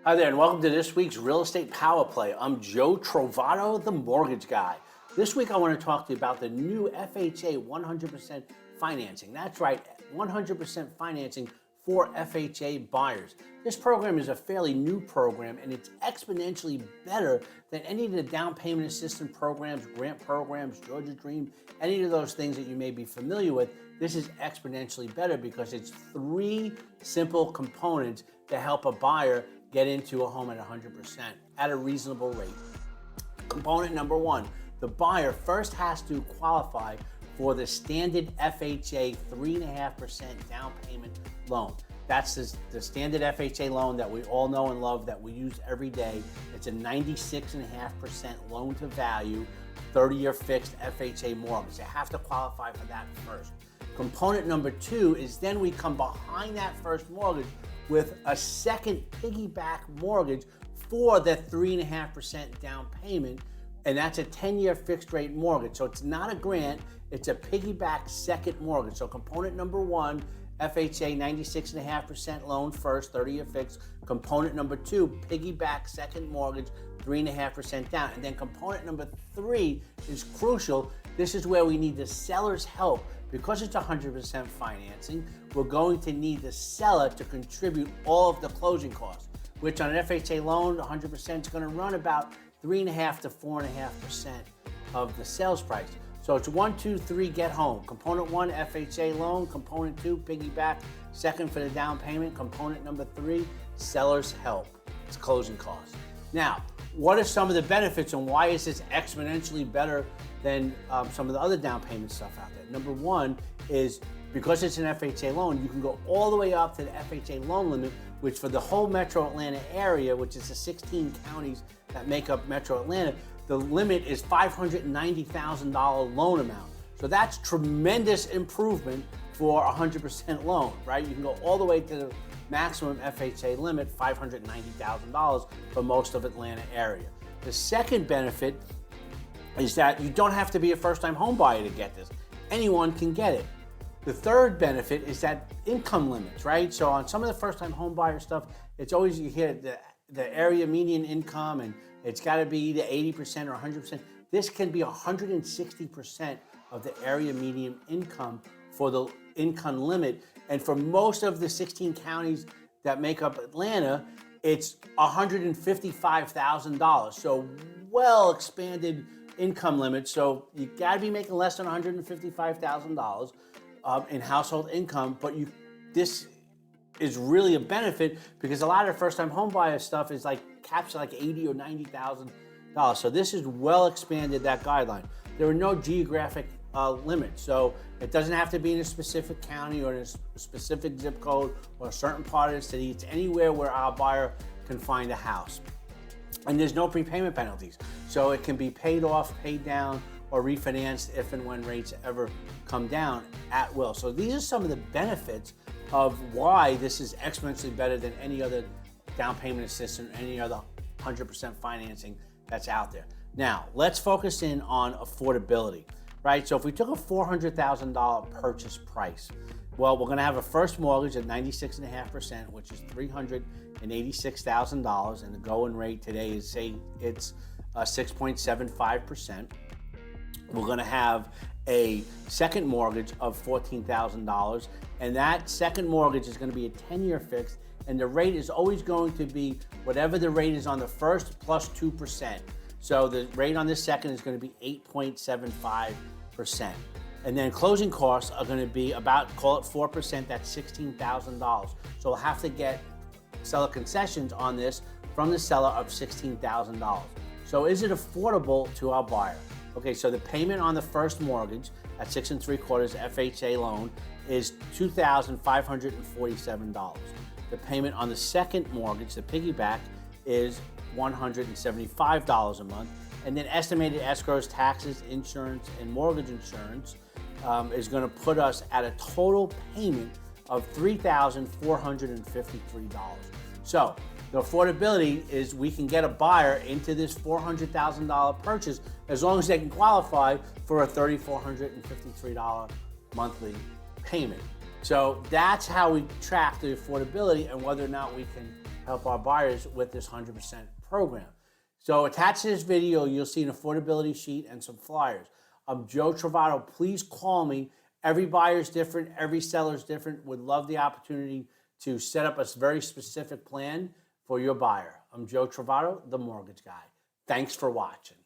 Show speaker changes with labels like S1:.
S1: Hi there, and welcome to this week's Real Estate Power Play. I'm Joe Trovato, the mortgage guy. This week I want to talk to you about the new FHA 100% financing. That's right, 100% financing for FHA buyers. This program is a fairly new program, and it's exponentially better than any of the down payment assistance programs, grant programs, Georgia Dream, any of those things that you may be familiar with. This is exponentially better because it's three simple components to help a buyer get into a home at 100% at a reasonable rate. Component number one, the buyer first has to qualify for the standard FHA 3.5% down payment loan. That's the standard FHA loan that we all know and love, that we use every day. It's a 96.5% loan to value, 30-year fixed FHA mortgage. You have to qualify for that first. Component number two is then we come behind that first mortgage with a second piggyback mortgage for the 3.5% down payment, and that's a 10-year fixed rate mortgage. So it's not a grant, it's a piggyback second mortgage. So component number one, FHA 96.5% loan first, 30-year fixed. Component number two, piggyback second mortgage, 3.5% down. And then component number three is crucial. This is where we need the seller's help. Because it's 100% financing, we're going to need the seller to contribute all of the closing costs, which on an FHA loan, 100% is going to run about 3.5% to 4.5% of the sales price. So it's 1, 2, 3, get home. Component one, FHA loan. Component two, piggyback second for the down payment. Component number three, seller's help. It's closing costs. Now, what are some of the benefits and why is this exponentially better than some of the other down payment stuff out there? Number one is because it's an FHA loan, you can go all the way up to the FHA loan limit, which for the whole Metro Atlanta area, which is the 16 counties that make up Metro Atlanta, the limit is $590,000 loan amount. So that's tremendous improvement for a 100% loan, right? You can go all the way to the maximum FHA limit, $590,000 for most of Atlanta area. The second benefit is that you don't have to be a first-time home buyer to get this. Anyone can get it. The third benefit is that income limits, right? So on some of the first-time home buyer stuff, it's always, you hear the area median income, and it's got to be either 80% or 100%. This can be 160% of the area median income for the income limit. And for most of the 16 counties that make up Atlanta, it's $155,000. So well expanded income limit. So you got to be making less than $155,000 in household income, but this is really a benefit because a lot of the first-time home buyer stuff is like caps like $80,000 or $90,000. So this is well expanded, that guideline. There are no geographic limits, so it doesn't have to be in a specific county or in a specific zip code or a certain part of the city. It's anywhere where our buyer can find a house. And there's no prepayment penalties. So it can be paid off, paid down, or refinanced if and when rates ever come down at will. So these are some of the benefits of why this is exponentially better than any other down payment assistance, any other 100% financing that's out there. Now, let's focus in on affordability, right? So if we took a $400,000 purchase price, well, we're gonna have a first mortgage at 96.5%, which is $386,000, and the going rate today is, say, it's 6.75%. We're gonna have a second mortgage of $14,000, and that second mortgage is gonna be a 10-year fixed, and the rate is always going to be whatever the rate is on the first plus 2%. So the rate on this second is gonna be 8.75%. And then closing costs are gonna be about, call it 4%, that's $16,000. So we'll have to get seller concessions on this from the seller of $16,000. So is it affordable to our buyer? Okay, so the payment on the first mortgage at 6 3/4 FHA loan is $2,547. The payment on the second mortgage, the piggyback, is $175 a month. And then estimated escrows, taxes, insurance, and mortgage insurance is going to put us at a total payment of $3,453. So the affordability is we can get a buyer into this $400,000 purchase as long as they can qualify for a $3,453 monthly payment. So that's how we track the affordability and whether or not we can help our buyers with this 100% program. So attached to this video, you'll see an affordability sheet and some flyers. I'm Joe Trovato. Please call me. Every buyer's different. Every seller's different. Would love the opportunity to set up a very specific plan for your buyer. I'm Joe Trovato, the mortgage guy. Thanks for watching.